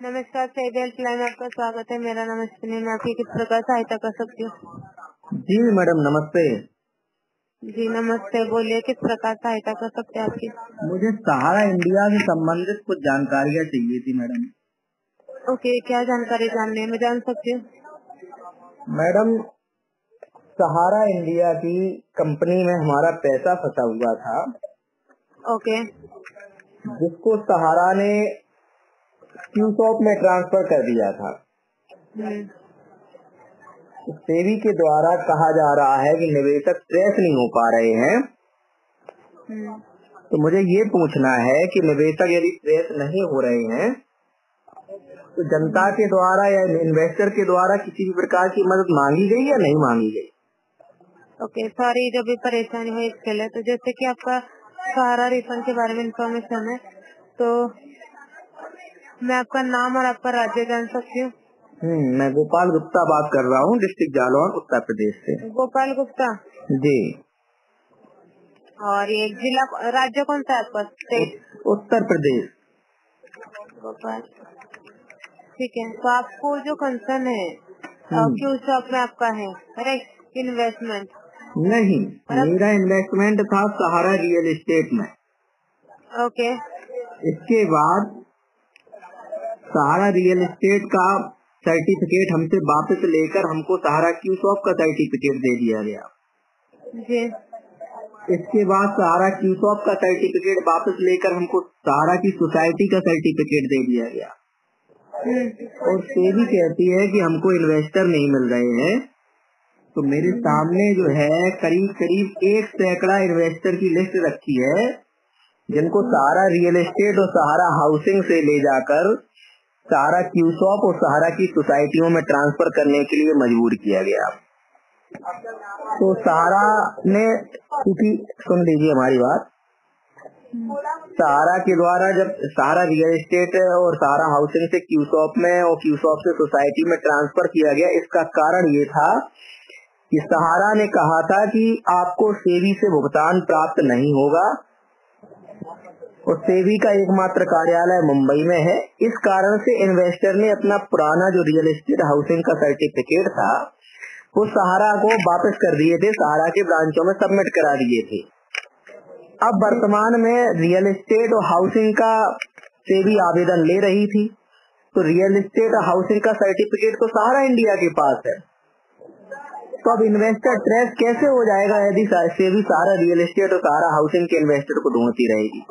नमस्कार, सईद हेल्पलाइन में आपका स्वागत है। मेरा नाम अश्विनी, मैं आपकी किस प्रकार सहायता कर सकती हूँ? जी मैडम नमस्ते। जी नमस्ते, बोलिए किस प्रकार सहायता कर सकते हैं आपकी? मुझे सहारा इंडिया से संबंधित कुछ जानकारियाँ चाहिए थी मैडम। ओके, क्या जानकारी जाननी है, मैं जान सकती हूँ? मैडम, सहारा इंडिया की कंपनी में हमारा पैसा फंसा हुआ था। ओके। जिसको सहारा ने क्यूसॉप में ट्रांसफर कर दिया था। सेबी के द्वारा कहा जा रहा है कि निवेशक ट्रेस नहीं हो पा रहे हैं। तो मुझे ये पूछना है कि निवेशक यदि ट्रेस नहीं हो रहे हैं तो जनता के द्वारा या इन्वेस्टर के द्वारा किसी भी प्रकार की मदद मांगी गई या नहीं मांगी गई? ओके, सॉरी जब भी परेशानी हुई इसके लिए। तो जैसे कि आपका सहारा रिफंड के बारे में इंफॉर्मेशन है, तो मैं आपका नाम और आपका राज्य जान सकती हूँ? मैं गोपाल गुप्ता बात कर रहा हूँ, डिस्ट्रिक्ट जालौन, उत्तर प्रदेश से। गोपाल गुप्ता जी। और ये जिला राज्य कौन सा है आपका? स्टेट? उत्तर प्रदेश। गोपाल, ठीक है। तो आपको जो कंसर्न है क्यूसॉप में आपका है, करेक्ट? इन्वेस्टमेंट नहीं, मेरा इन्वेस्टमेंट था सहारा रियल एस्टेट में। ओके। इसके बाद सहारा रियल एस्टेट का सर्टिफिकेट हमसे वापस लेकर हमको सहारा क्यूसॉप का सर्टिफिकेट दे दिया गया जी। इसके बाद सहारा क्यूसॉप का सर्टिफिकेट वापस लेकर हमको सहारा की सोसाइटी का सर्टिफिकेट दे दिया गया। और सेबी कहती है कि हमको इन्वेस्टर नहीं मिल रहे हैं। तो मेरे सामने जो है करीब करीब 1 सैकड़ा इन्वेस्टर की लिस्ट रखी है, जिनको सहारा रियल एस्टेट और सहारा हाउसिंग से ले जाकर सहारा क्यूसॉप और सहारा की सोसाइटियों में ट्रांसफर करने के लिए मजबूर किया गया। तो सहारा ने, क्योंकि सुन लीजिए हमारी बात, सहारा के द्वारा जब सहारा रियल एस्टेट और सहारा हाउसिंग से क्यूसॉप में और क्यूसॉप से सोसाइटी में ट्रांसफर किया गया, इसका कारण ये था कि सहारा ने कहा था कि आपको सेबी से भुगतान प्राप्त नहीं होगा और सेबी का एकमात्र कार्यालय मुंबई में है। इस कारण से इन्वेस्टर ने अपना पुराना जो रियल एस्टेट हाउसिंग का सर्टिफिकेट था वो सहारा को वापस कर दिए थे, सहारा के ब्रांचों में सबमिट करा दिए थे। अब वर्तमान में रियल एस्टेट और हाउसिंग का सेबी आवेदन ले रही थी, तो रियल एस्टेट और हाउसिंग का सर्टिफिकेट तो सहारा इंडिया के पास है। तो अब इन्वेस्टर ट्रेस कैसे हो जाएगा यदि सेबी सहारा रियल एस्टेट और सहारा हाउसिंग के इन्वेस्टर को ढूंढती रहेगी?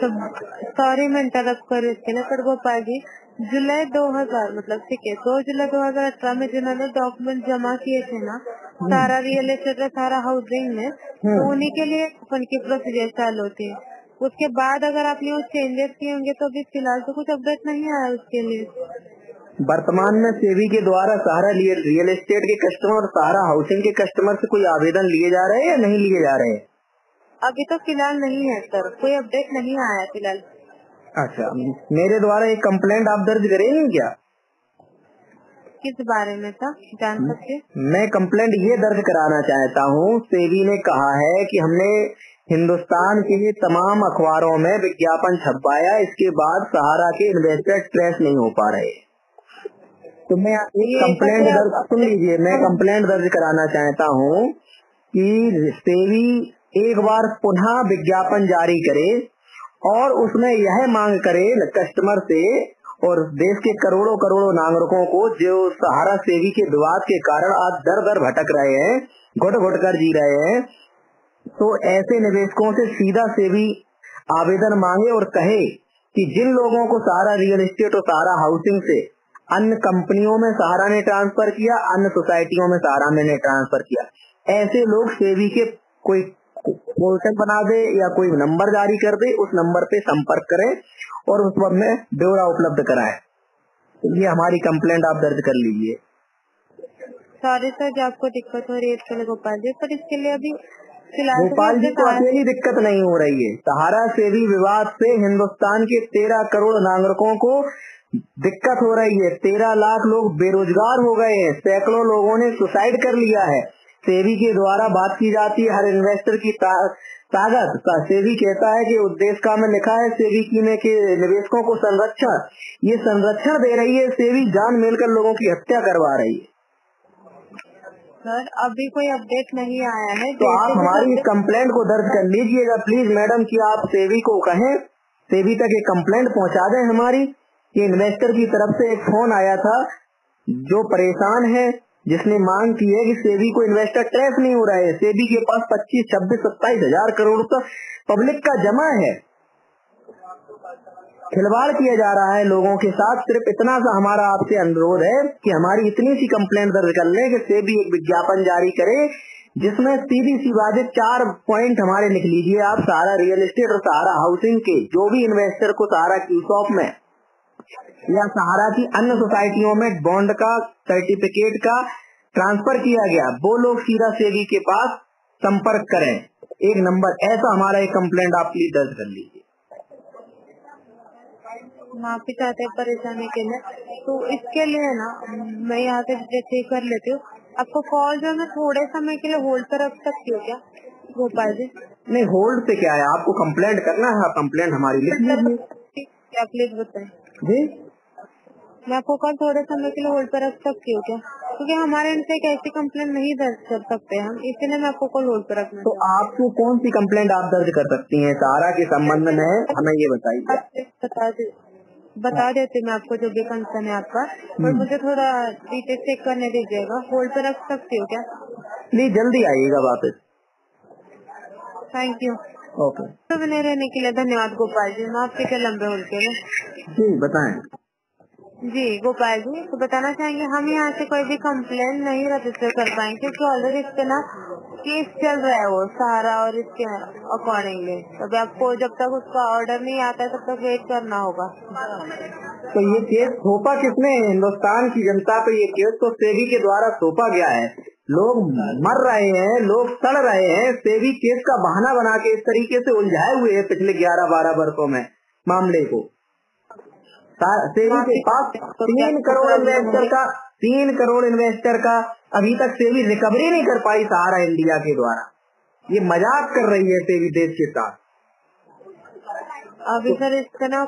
सॉरी मैं इंटरप्ट कर रही थी ना, पर गोपाल जी, जुलाई 2000 मतलब ठीक है 2 जुलाई 2018 में जिन्होंने डॉक्यूमेंट जमा किए थे ना सहारा रियल एस्टेट और सहारा हाउसिंग में, तो उन्हीं के लिए उनकी प्रोसीजर चालू होती है। उसके बाद अगर आपने वो चेंजेस किए होंगे तो अभी फिलहाल तो कुछ अपडेट नहीं आया उसके लिए। वर्तमान में सेबी के द्वारा सहारा रियल एस्टेट के कस्टमर और सहारा हाउसिंग के कस्टमर से कोई आवेदन लिए जा रहे हैं या नहीं लिए जा रहे हैं? अभी तो फिलहाल नहीं है सर, कोई अपडेट नहीं आया फिलहाल। अच्छा, मेरे द्वारा एक कंप्लेंट आप दर्ज करेंगे क्या? किस बारे में था, जान सकते? मैं कंप्लेंट ये दर्ज कराना चाहता हूँ। सेबी ने कहा है कि हमने हिंदुस्तान के तमाम अखबारों में विज्ञापन छपवाया, इसके बाद सहारा के इन्वेस्टर ट्रेस नहीं हो पा रहे। तो मैं एक कंप्लेंट दर्ज, सुन लीजिए, मैं कंप्लेंट दर्ज कराना चाहता हूँ कि सेबी एक बार पुनः विज्ञापन जारी करे और उसमें यह मांग करे कस्टमर से और देश के करोड़ों करोड़ों नागरिकों को जो सहारा सेबी के विवाद के कारण आज दर दर भटक रहे हैं, घुट घुट कर जी रहे हैं, तो ऐसे निवेशकों से सीधा सेबी आवेदन मांगे और कहे कि जिन लोगों को सहारा रियल एस्टेट और सहारा हाउसिंग से अन्य कंपनियों में सहारा ने ट्रांसफर किया, अन्य सोसाइटियों में सहारा ने ट्रांसफर किया, ऐसे लोग सेबी के कोई पोर्टल बना दे या कोई नंबर जारी कर दे, उस नंबर पे संपर्क करें और उस पर में ब्यौरा उपलब्ध कराएं। तो ये हमारी कंप्लेंट आप दर्ज कर लीजिए। सॉरी सर, जो आपको दिक्कत हो रही है इसके लिए गोपाल जी, पर इसके लिए अभी फिलहाल गोपाल जी को अकेली दिक्कत नहीं हो रही है, सहारा सेबी विवाद से हिंदुस्तान के 13 करोड़ नागरिकों को दिक्कत हो रही है। 13 लाख लोग बेरोजगार हो गए हैं, सैकड़ों लोगों ने सुसाइड कर लिया है। सेबी के द्वारा बात की जाती है हर इन्वेस्टर की ताकत का। सेबी कहता है कि उद्देश्य का में लिखा है सेबी कीने के निवेशकों को संरक्षण, ये संरक्षण दे रही है। सेबी जान मिलकर लोगों की हत्या करवा रही है। सर अभी कोई अपडेट नहीं आया है, तो आप हमारी इस कंप्लेंट को दर्ज कर लीजिएगा प्लीज मैडम, कि आप सेबी को कहें, सेबी तक एक कंप्लेंट पहुंचा दें हमारी कि इन्वेस्टर की तरफ से एक फोन आया था जो परेशान है, जिसने मांग की है कि सेबी को इन्वेस्टर ट्रेस नहीं हो रहा है। सेबी के पास 25, 26, 27 हजार करोड़ रुपए पब्लिक का जमा है, खिलवाड़ किया जा रहा है लोगों के साथ। सिर्फ इतना सा हमारा आपसे अनुरोध है कि हमारी इतनी सी कंप्लेंट दर्ज कर लें कि सेबी एक विज्ञापन जारी करे जिसमें सीधी सी बातें 4 पॉइंट हमारे लिख लीजिए आप। सहारा रियल एस्टेट और सहारा हाउसिंग के जो भी इन्वेस्टर को सहारा क्यूसॉप में या सहारा की अन्य सोसाइटियों में बॉन्ड का सर्टिफिकेट का ट्रांसफर किया गया, वो लोग सीधा सेबी के पास संपर्क करें। एक नंबर ऐसा हमारा एक कंप्लेंट आप प्लीज दर्ज कर लीजिए। माफी चाहते हैं परेशानी के लिए, तो इसके लिए ना मैं यहाँ से चेक कर लेती हूँ। आपको कॉल जो मैं थोड़े समय के लिए होल्ड पर रख सकती हूँ क्या गोपाल जी? नहीं होल्ड पे क्या है, आपको कंप्लेंट करना है, कंप्लेंट हमारी लिख लीजिए। क्या प्लीज बताएं जी। मैं आपको कल थोड़े समय के लिए होल्ड पर रख सकती हूँ क्या? क्योंकि हमारे इनसे एक ऐसी कंप्लेंट नहीं दर्ज कर सकते हम, इसलिए मैं आपको कल होल्ड पर रखना। तो आपको कौन सी कंप्लेंट आप दर्ज कर सकती हैं सहारा के संबंध में, हमें ये बताइए। बता देती मैं आपको जो भी कंसर्न है आपका, और मुझे थोड़ा डिटेल चेक करने दीजिएगा। होल्ड पर रख सकती हो क्या? प्लीज जल्दी आइएगा वापस। Thank you. ओके। तो बने रहने के लिए धन्यवाद गोपाल जी। मैं आपके क्या लंबे होल्ड के लिए। जी बताएं। जी गोपाल जी, तो बताना चाहेंगे हम यहाँ से कोई भी कंप्लेन नहीं रजिस्टर कर पाएंगे क्योंकि ऑलरेडी इस पे ना केस चल रहा है वो सहारा और इसके अकॉर्डिंगली। तो आपको जब तक उसका ऑर्डर नहीं आता है तब तक वेट करना होगा। तो ये केस थोपा किसने? हिंदुस्तान की जनता पे ये केस तो सेबी के द्वारा थोपा गया है। लोग मर रहे हैं, लोग सड़ रहे हैं, सेबी केस का बहाना बना के इस तरीके से उलझाए हुए है पिछले 11-12 वर्षों में मामले को। सेबी के पास 3 करोड़ इन्वेस्टर का अभी तक सेबी रिकवरी नहीं कर पाई सहारा इंडिया के द्वारा। ये मजाक कर रही है सेबी देश के साथ। अभी सर इस पे ना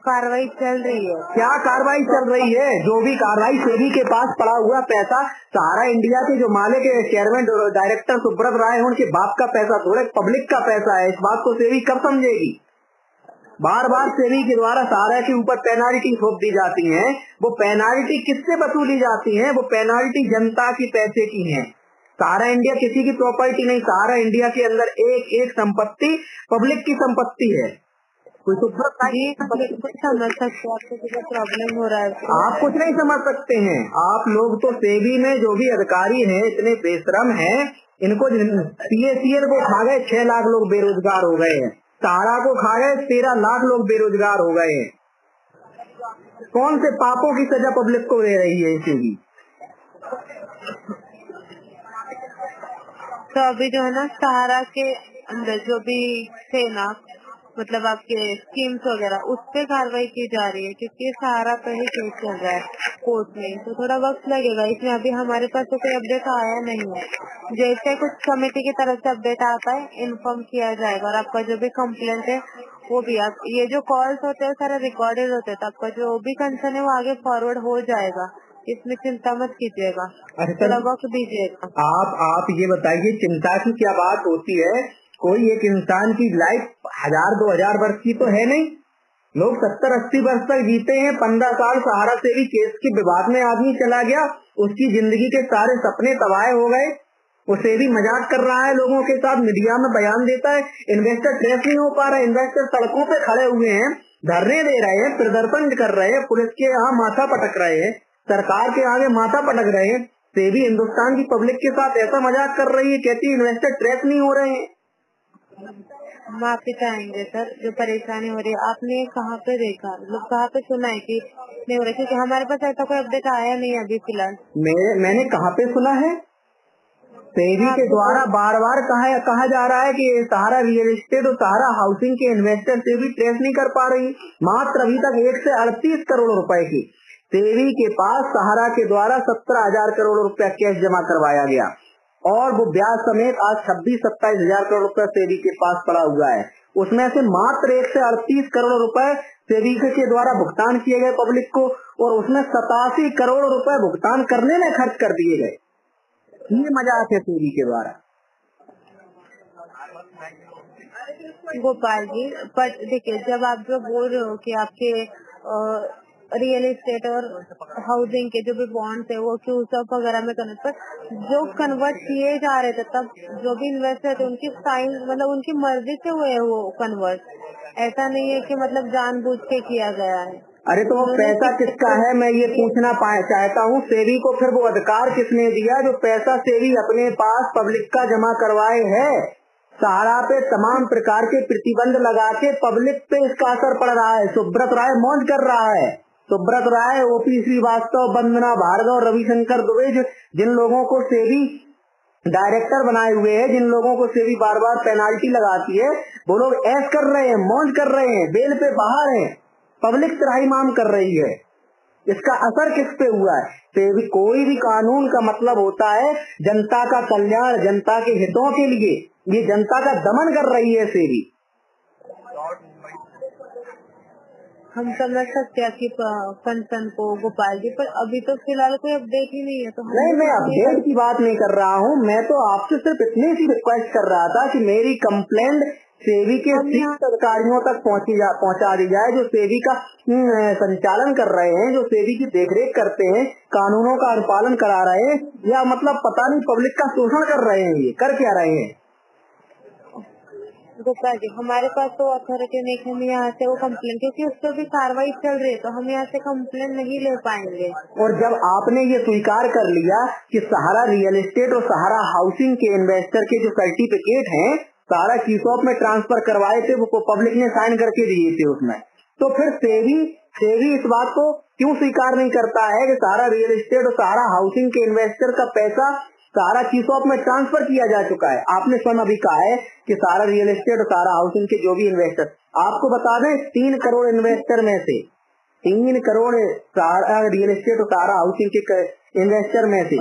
कार्रवाई चल रही है। क्या कार्रवाई चल रही है? जो भी कार्रवाई, सेबी के पास पड़ा हुआ पैसा सहारा इंडिया के जो मालिक है चेयरमैन डायरेक्टर सुब्रत राय है, उनके बाप का पैसा थोड़े पब्लिक का पैसा है। इस बात को सेबी कब समझेगी? बार बार सेबी के द्वारा सहारा के ऊपर पेनाल्टी थोप दी जाती है। वो पेनाल्टी किससे वसूली जाती है? वो पेनाल्टी जनता की पैसे की है। सहारा इंडिया किसी की प्रॉपर्टी नहीं, सहारा इंडिया के अंदर एक एक संपत्ति पब्लिक की संपत्ति है। कोई कुछ समझ सकते आपको प्रॉब्लम हो रहा है? आप कुछ नहीं समझ सकते हैं। आप लोग तो सेबी में जो भी अधिकारी हैं इतने बेशरम हैं, इनको PACL को खा गए 6 लाख लोग बेरोजगार हो गए हैं, सहारा को खा गए 13 लाख लोग बेरोजगार हो गए हैं। कौन से पापों की सजा पब्लिक को दे रही है सेबी? तो अभी जो है ना सहारा के अंदर जो भी थे ना, मतलब आपके स्कीम्स वगैरह, उस पे कार्रवाई की जा रही है क्योंकि सहारा पे ही केस चल रहा है कोर्ट में, तो थोड़ा वक्त लगेगा इसमें। अभी हमारे पास तो कोई अपडेट आया नहीं है। जैसे कुछ कमेटी की तरफ से अपडेट आता है इन्फॉर्म किया जाएगा। और आपका जो भी कंप्लेंट है वो भी, आप ये जो कॉल्स होते हैं सारा रिकॉर्डेड होते हैं, तो आपका जो भी कंसर्न है वो आगे फॉरवर्ड हो जाएगा। इसमें चिंता मत कीजिएगा, थोड़ा वक्त दीजिएगा। आप ये बताइए चिंता की क्या बात होती है? कोई एक इंसान की लाइफ 1000-2000 वर्ष की तो है नहीं। लोग 70-80 वर्ष तक जीते हैं। 15 साल सहारा से भी केस के विवाद में आदमी चला गया, उसकी जिंदगी के सारे सपने तबाह हो गए। उसे भी मजाक कर रहा है लोगों के साथ, मीडिया में बयान देता है इन्वेस्टर ट्रेस नहीं हो पा रहा। इन्वेस्टर सड़कों पे खड़े हुए हैं, धरने दे रहे हैं, प्रदर्शन कर रहे हैं, पुलिस के यहाँ माथा पटक रहे हैं, सरकार के आगे माथा पटक रहे हैं। सेबी हिंदुस्तान की पब्लिक के साथ ऐसा मजाक कर रही है, कहती है इन्वेस्टर ट्रेस नहीं हो रहे हैं। माफी चाहेंगे सर, जो परेशानी हो रही है आपने कहाँ पे देखा, मतलब कहाँ पे सुना है कि नहीं हो रहा? क्योंकि हमारे पास ऐसा कोई अपडेट आया नहीं अभी फिलहाल। मैंने कहाँ पे सुना है? सेबी के द्वारा बार बार कहा जा रहा है कि सहारा रियल एस्टेट और सहारा हाउसिंग के इन्वेस्टर सेबी ट्रेस नहीं कर पा रही। मात्र अभी तक 1 से 38 करोड़ रुपए की सेबी के पास सहारा के द्वारा 17,000 करोड़ रुपया कैश जमा करवाया गया। और वो ब्याज समेत आज 26-27 हजार करोड़ रुपए सेबी के पास पड़ा हुआ है। उसमें से मात्र 138 करोड़ रुपए सेबी के द्वारा भुगतान किए गए पब्लिक को, और उसमें 87 करोड़ रुपए भुगतान करने में खर्च कर दिए गए। ये मजाक है सेबी के द्वारा। गोपाल जी, पर देखिए, जब आप जो बोल रहे हो कि आपके रियल एस्टेट और हाउसिंग के जो भी बॉन्ड्स है वो क्यूसअप वगैरह में कन्वर्ट, पर जो कन्वर्ट किए जा रहे थे तब जो भी इन्वेस्टर थे उनकी साइन मतलब उनकी मर्जी से हुए वो कन्वर्ट, ऐसा नहीं है कि मतलब जानबूझ के किया गया है। अरे तो वो पैसा किसका है, मैं ये पूछना चाहता हूँ। सेबी को फिर वो अधिकार किसने दिया जो पैसा सेबी अपने पास पब्लिक का जमा करवाए है? सहारा पे तमाम प्रकार के प्रतिबंध लगा के पब्लिक पे इसका असर पड़ रहा है। सुब्रत राय मौज कर रहा है। सुब्रत राय, ओपी श्रीवास्तव, वंदना भार्गव, रविशंकर दुबे, जिन लोगों को सेबी डायरेक्टर बनाए हुए हैं, जिन लोगों को सेबी बार बार पेनाल्टी लगाती है, वो लोग ऐश कर रहे हैं, मौज कर रहे हैं, बेल पे बाहर हैं, पब्लिक त्राहिमाम कर रही है। इसका असर किस पे हुआ है? सेबी, कोई भी कानून का मतलब होता है जनता का कल्याण, जनता के हितों के लिए। ये जनता का दमन कर रही है सेबी। हम समझ सकते हैं आपकी कंसर्न को गोपाल जी, पर अभी तो फिलहाल कोई अपडेट ही नहीं है। तो नहीं, मैं अपडेट की बात नहीं कर रहा हूँ। मैं तो आपसे सिर्फ इतनी सी रिक्वेस्ट कर रहा था कि मेरी कंप्लेंट सेबी के शीर्ष अधिकारियों तक पहुँचा दी जाए, जो सेबी का संचालन कर रहे हैं, जो सेबी की देखरेख करते हैं, कानूनों का अनुपालन करा रहे हैं, या मतलब पता नहीं पब्लिक का शोषण कर रहे हैं। ये कर क्या रहे हैं? गोपाल जी, हमारे पास तो अथॉरिटी नहीं है, हम यहाँ से वो कंप्लेन, क्योंकि उस पर भी कार्रवाई चल रही है, तो हम यहाँ से कंप्लेन नहीं ले पाएंगे। और जब आपने ये स्वीकार कर लिया कि सहारा रियल एस्टेट और सहारा हाउसिंग के इन्वेस्टर के जो सर्टिफिकेट हैं सहारा कीसॉप में ट्रांसफर करवाए थे, वो पब्लिक ने साइन करके दिए थे उसमें, तो फिर सेबी इस बात को क्यों स्वीकार नहीं करता है कि सहारा रियल एस्टेट और सहारा हाउसिंग के इन्वेस्टर का पैसा सहारा कीसॉप में ट्रांसफर किया जा चुका है? आपने स्वयं अभी कहा है कि सहारा रियल एस्टेट और सहारा हाउसिंग के जो भी इन्वेस्टर, आपको बता दें 3 करोड़ इन्वेस्टर में से 3 करोड़ सहारा रियल एस्टेट और सहारा हाउसिंग के इन्वेस्टर में से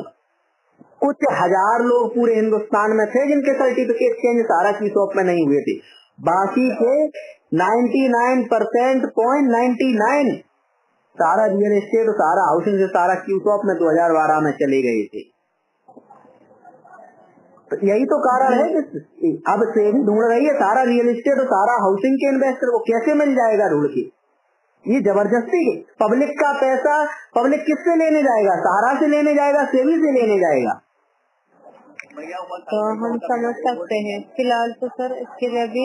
कुछ हजार लोग पूरे हिंदुस्तान में थे जिनके सर्टिफिकेट चेंज सहारा कीसॉप में नहीं हुए थे। बाकी के 99.99% सहारा रियल एस्टेट और सहारा हाउसिंग से सहारा कीसॉप में 2012 में चले गए थे। तो यही तो कारण है कि अब सेबी ढूंढ रही है सहारा रियल एस्टेट और सहारा हाउसिंग के इन्वेस्टर को कैसे मिल जाएगा ढूंढ के। ये जबरदस्ती, पब्लिक का पैसा पब्लिक किससे लेने जाएगा? सहारा से लेने जाएगा, सेबी से लेने जाएगा? तो हम समझ सकते हैं। फिलहाल तो सर इसके लिए भी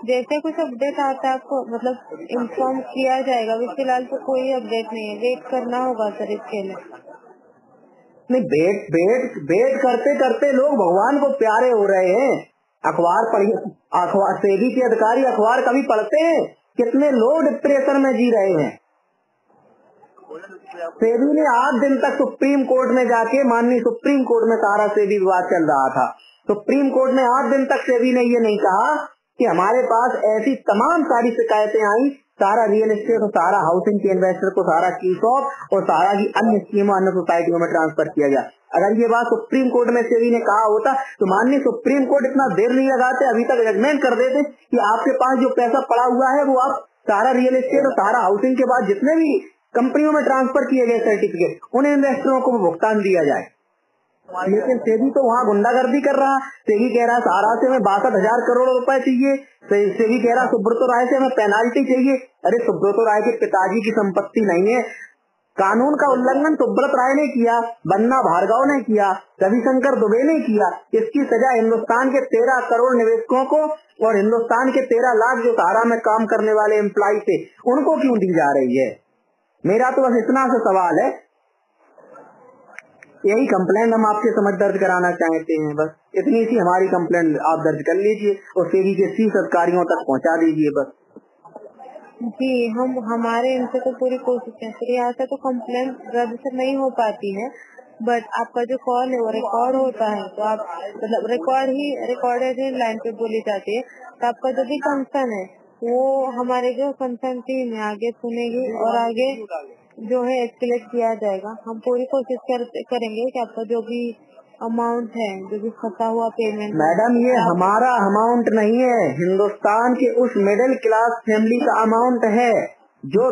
जैसे कुछ अपडेट आता है आपको मतलब इन्फॉर्म किया जाएगा। अभी फिलहाल तो कोई अपडेट नहीं है, वेट करना होगा सर इसके लिए। नहीं, वेट करते करते लोग भगवान को प्यारे हो रहे हैं। अखबार पढ़िए, अखबार सेबी के अधिकारी अखबार कभी पढ़ते हैं? कितने लोग डिप्रेशन में जी रहे हैं। सेबी ने 8 दिन तक सुप्रीम कोर्ट में जाके, माननीय सुप्रीम कोर्ट में सहारा सेबी विवाद चल रहा था, सुप्रीम कोर्ट ने 8 दिन तक सेबी ने ये नहीं कहा कि हमारे पास ऐसी तमाम सारी शिकायतें आई सहारा रियल एस्टेट और सहारा हाउसिंग के इन्वेस्टर को सहारा कीसॉप और सहारा की अन्य स्कीमों, अन्य सोसाइटियों में ट्रांसफर किया गया। अगर ये बात सुप्रीम कोर्ट में सेबी ने कहा होता तो माननीय सुप्रीम कोर्ट इतना देर नहीं लगाते, अभी तक जजमेंट कर देते कि आपके पास जो पैसा पड़ा हुआ है वो आप सहारा रियल एस्टेट और सहारा हाउसिंग के बाद जितने भी कंपनियों में ट्रांसफर किए गए सर्टिफिकेट उन इन्वेस्टरों को भुगतान दिया जाए। लेकिन सेबी तो वहाँ गुंडागर्दी कर रहा। सेबी कह रहा सहारा से हमें 62,000 करोड़ रुपए चाहिए, सेबी कह रहा सुब्रतो राय से हमें पेनाल्टी चाहिए। अरे सुब्रतो राय के पिताजी की संपत्ति नहीं है, कानून का उल्लंघन सुब्रत राय ने किया, वंदना भार्गव ने किया, रविशंकर दुबे ने किया। इसकी सजा हिंदुस्तान के 13 करोड़ निवेशकों को और हिंदुस्तान के 13 लाख जो सहारा में काम करने वाले एम्प्लॉय थे उनको क्यों दी जा रही है? मेरा तो बस इतना सा सवाल है, यही कंप्लेंट हम आपके समझ दर्ज कराना चाहते हैं। बस इतनी सी हमारी कंप्लेंट आप दर्ज कर लीजिए और सेबी के शीर्ष अधिकारियों तक पहुंचा दीजिए बस। जी, हम हमारे इनसे तो पूरी कोशिश है सर, यहाँ से तो कंप्लेंट रजिस्टर नहीं हो पाती है, बट आपका जो कॉल है वो रिकॉर्ड होता है, तो आप मतलब रिकॉर्डेड ही लाइन पे बोली जाती है, तो आपका जो भी कंसर्न है वो हमारे जो कंसर्न टीम है आगे सुनेगी और आगे जो है एस्केलेट किया जाएगा। हम पूरी कोशिश करेंगे कि आपका जो भी अमाउंट है जो कि फंसा हुआ पेमेंट। मैडम ये हमारा अमाउंट नहीं है, हिंदुस्तान के उस मिडिल क्लास फैमिली का अमाउंट है जो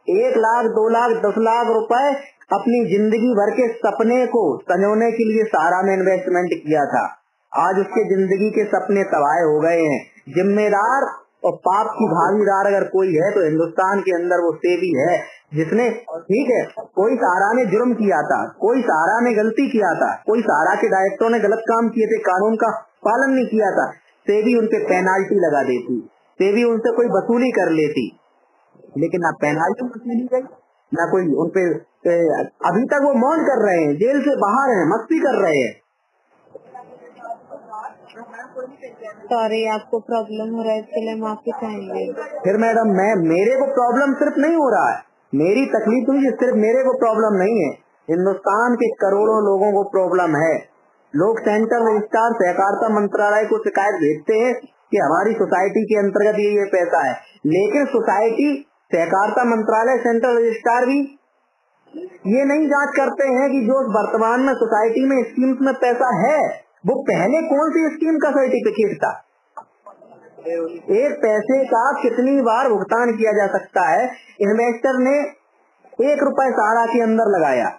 1 लाख 2 लाख 10 लाख रुपए अपनी जिंदगी भर के सपने को संजोने के लिए सहारा में इन्वेस्टमेंट किया था। आज उसके जिंदगी के सपने तबाह हो गए हैं। जिम्मेदार और पाप की भागीदार अगर कोई है तो हिंदुस्तान के अंदर वो सेबी है, जिसने, ठीक है, कोई सहारा ने जुर्म किया था, कोई सहारा ने गलती किया था, कोई सहारा के डायरेक्टरों ने गलत काम किए थे, कानून का पालन नहीं किया था, सेबी उनपे पेनाल्टी लगा देती, सेबी उनसे कोई वसूली कर लेती, लेकिन ना पेनाल्टी वसूली गई, ना कोई उनपे। अभी तक वो मौन कर रहे हैं, जेल से बाहर हैं, मस्ती कर रहे हैं। सॉरी, आपको प्रॉब्लम हो रहा है, इसके लिए माफी चाहेंगे। फिर मैडम मेरे को प्रॉब्लम सिर्फ नहीं हो रहा है, मेरी तकलीफ हुई, सिर्फ मेरे को प्रॉब्लम नहीं है, हिंदुस्तान के करोड़ों लोगों को प्रॉब्लम है। लोग सेंट्रल रजिस्ट्रार सहकारिता मंत्रालय को शिकायत भेजते हैं कि हमारी सोसाइटी के अंतर्गत ये पैसा है, लेकिन सोसाइटी सहकारिता मंत्रालय सेंट्रल रजिस्ट्रार भी ये नहीं जांच करते हैं कि जो वर्तमान में सोसाइटी में स्कीम्स में पैसा है वो पहले कौन सी स्कीम का सर्टिफिकेट था। एक पैसे का कितनी बार भुगतान किया जा सकता है। इन्वेस्टर ने 1 रुपए सहारा के अंदर लगाया,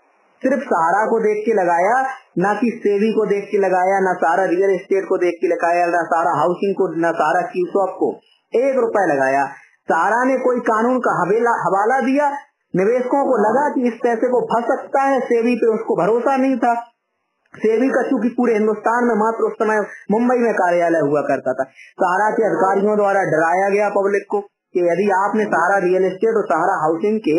सिर्फ सहारा को देख के लगाया, ना कि सेबी को देख के लगाया, ना सहारा रियल एस्टेट को देख के लगाया, ना सहारा हाउसिंग को, ना सहारा क्यूसॉप को। 1 रुपए लगाया। सहारा ने कोई कानून का हवाला दिया, निवेशकों को लगा कि इस पैसे को फंस सकता है, सेबी पे उसको भरोसा नहीं था। सेबी का चूंकि पूरे हिंदुस्तान में मात्र उस समय मुंबई में कार्यालय हुआ करता था, सहारा के अधिकारियों द्वारा डराया गया पब्लिक को कि यदि आपने सहारा रियल एस्टेट और सहारा हाउसिंग के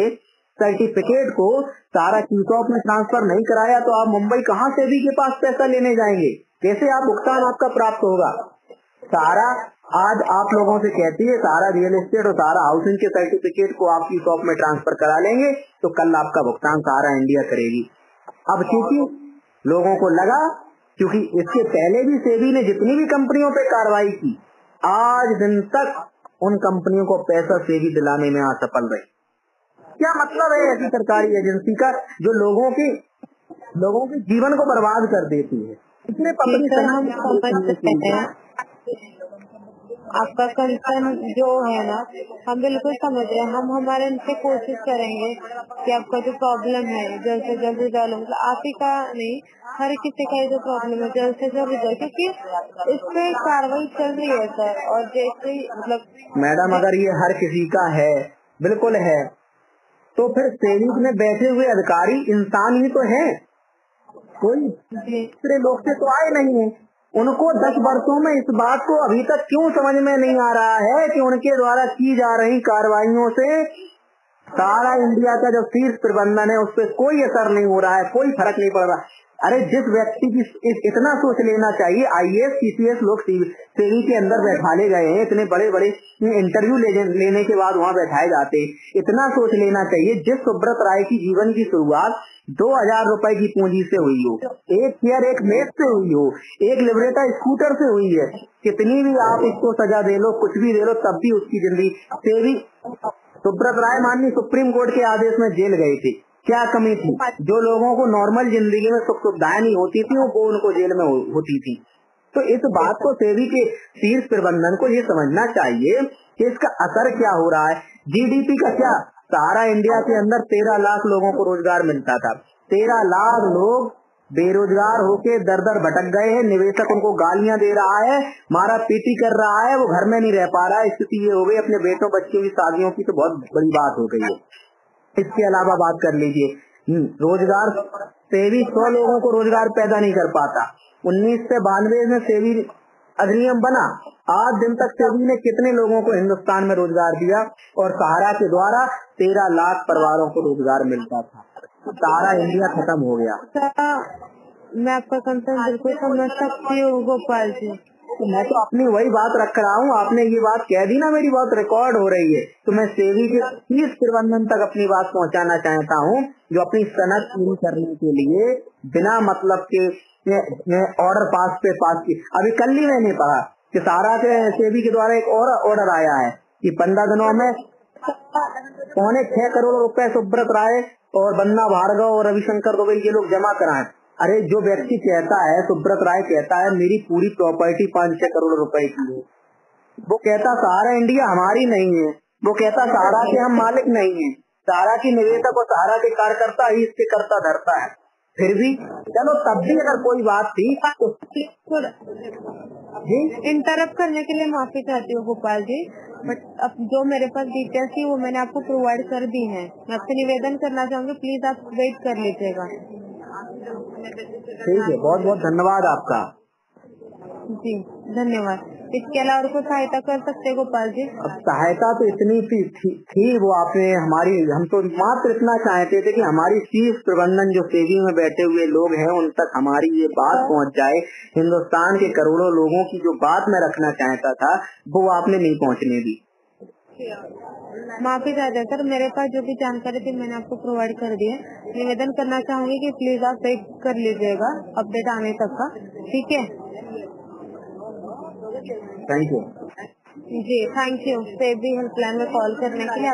सर्टिफिकेट को सहारा क्यूसॉप में ट्रांसफर नहीं कराया तो आप मुंबई कहाँ सेबी के पास पैसा लेने जाएंगे, कैसे आप भुगतान आपका प्राप्त होगा। सहारा आज आप लोगों से कहती है सहारा रियल एस्टेट और सहारा हाउसिंग के सर्टिफिकेट को आप क्यूसॉप में ट्रांसफर करा लेंगे तो कल आपका भुगतान सहारा इंडिया करेगी। अब क्योंकि लोगों को लगा, क्योंकि इसके पहले भी सेबी ने जितनी भी कंपनियों पे कार्रवाई की, आज दिन तक उन कंपनियों को पैसा सेबी दिलाने में असफल रही। क्या मतलब है ऐसी सरकारी एजेंसी का जो लोगों के जीवन को बर्बाद कर देती है। इतने पब्लिक हम समझ सकते हैं आपका कंसर्न जो है ना, हम बिल्कुल समझ रहे हैं। हम हमारे से कोशिश करेंगे कि आपका जो प्रॉब्लम है जल्द से जल्द रिजॉल्व, मतलब आप ही का नहीं, हर किसी का जो प्रॉब्लम है जल्द से जल्द रिजॉल्व, क्योंकि इस पे कार्रवाई चल रही है सर। और जैसे मतलब मैडम अगर ये हर किसी का है, बिल्कुल है, तो फिर सेबी में बैठे हुए अधिकारी इंसान ही तो है, कोई दूसरे लोग से तो आए नहीं है। उनको 10 वर्षों में इस बात को अभी तक क्यों समझ में नहीं आ रहा है कि उनके द्वारा की जा रही कार्रवाइयों से सारा इंडिया का जो शीर्ष प्रबंधन है उस पर कोई असर नहीं हो रहा है, कोई फर्क नहीं पड़ रहा। अरे जिस व्यक्ति की इतना सोच लेना चाहिए, IAS CCS लोग सेबी के अंदर बैठाले गए हैं, इतने बड़े बड़े इंटरव्यू लेने के बाद वहाँ बैठाए जाते, इतना सोच लेना चाहिए जिस सुब्रत राय की जीवन की शुरुआत 2000 रुपए की पूंजी से हुई हो, एक चेयर एक मेज से हुई हो, एक लिब्रेटा स्कूटर से हुई है, कितनी भी आप इसको सजा दे लो, कुछ भी दे लो, तब भी उसकी जिंदगी। सेबी सुब्रत राय माननीय सुप्रीम कोर्ट के आदेश में जेल गई थी, क्या कमी थी? जो लोगों को नॉर्मल जिंदगी में सुख सुविधाएं नहीं होती थी वो उनको जेल में होती थी। तो इस बात को सेबी के शीर्ष प्रबंधन को ये समझना चाहिए कि इसका असर क्या हो रहा है। GDP का क्या, सारा इंडिया के अंदर 13 लाख लोगों को रोजगार मिलता था, 13 लाख लोग बेरोजगार होके दर दर भटक गए हैं, निवेशक उनको गालियां दे रहा है, मारा पीटी कर रहा है, वो घर में नहीं रह पा रहा है। स्थिति ये हो गई, अपने बेटों बच्चों की शादियों की तो बहुत बड़ी बात हो गई है। इसके अलावा बात कर लीजिए रोजगार, सेबी 100 लोगों को रोजगार पैदा नहीं कर पाता। 1992 में सेबी अधिनियम बना, आज दिन तक सेबी ने कितने लोगों को हिंदुस्तान में रोजगार दिया, और सहारा के द्वारा 13 लाख परिवारों को रोजगार मिलता था। सारा इंडिया खत्म हो गया। मैं आपका कंसर्न बिल्कुल समझ सकती हूँ गोपाल जी। तो मैं तो अपनी वही बात रख रहा हूँ, आपने ये बात कह दी ना, मेरी बात रिकॉर्ड हो रही है, तो मैं सेबी के शीर्ष प्रबंधन तक अपनी बात पहुँचाना चाहता हूँ, जो अपनी सनद पूरी करने के लिए बिना मतलब के ऑर्डर पास की। अभी कल ही मैंने पढ़ा कि सहारा के सेबी के द्वारा एक और ऑर्डर आया है कि 15 दिनों में 6.25 करोड़ रुपए सुब्रत राय और बन्ना भार्गव और रविशंकर दुबे ये लोग जमा कराएं। अरे जो व्यक्ति कहता है, सुब्रत राय कहता है मेरी पूरी प्रॉपर्टी 5-6 करोड़ रुपए की है, वो कहता सहारा इंडिया हमारी नहीं है, वो कहता सहारा के हम मालिक नहीं है, सहारा की निवेशक और सहारा के कार्यकर्ता ही इसके करता धरता है। फिर भी चलो तब भी अगर कोई बात थी तो जी इंटरप्ट करने के लिए माफी चाहती हूँ गोपाल जी, बट अब जो मेरे पास डिटेल्स थी वो मैंने आपको प्रोवाइड कर दी है। मैं आपसे निवेदन करना चाहूंगी, प्लीज आप वेट कर लीजिएगा। ठीक है, बहुत बहुत धन्यवाद आपका। जी धन्यवाद। इसके अलावा और कोई सहायता कर सकते हैं गोपाल जी? अब सहायता तो इतनी थी वो आपने हमारी, हम तो मात्र इतना चाहते थे कि हमारी शीर्ष प्रबंधन जो सेवी में बैठे हुए लोग हैं उन तक हमारी ये बात पहुंच जाए। हिंदुस्तान के करोड़ों लोगों की जो बात मैं रखना चाहता था वो आपने नहीं पहुंचने दी। माफी चाहते हैं सर, मेरे पास जो भी जानकारी थी मैंने आपको प्रोवाइड कर दी है। निवेदन करना चाहूंगी कि प्लीज आप वेट कर लीजिएगा अपडेट आने तक का, ठीक है? थैंक यू जी थैंक यू। सेवी हेल्पलाइन में कॉल करने के लिए।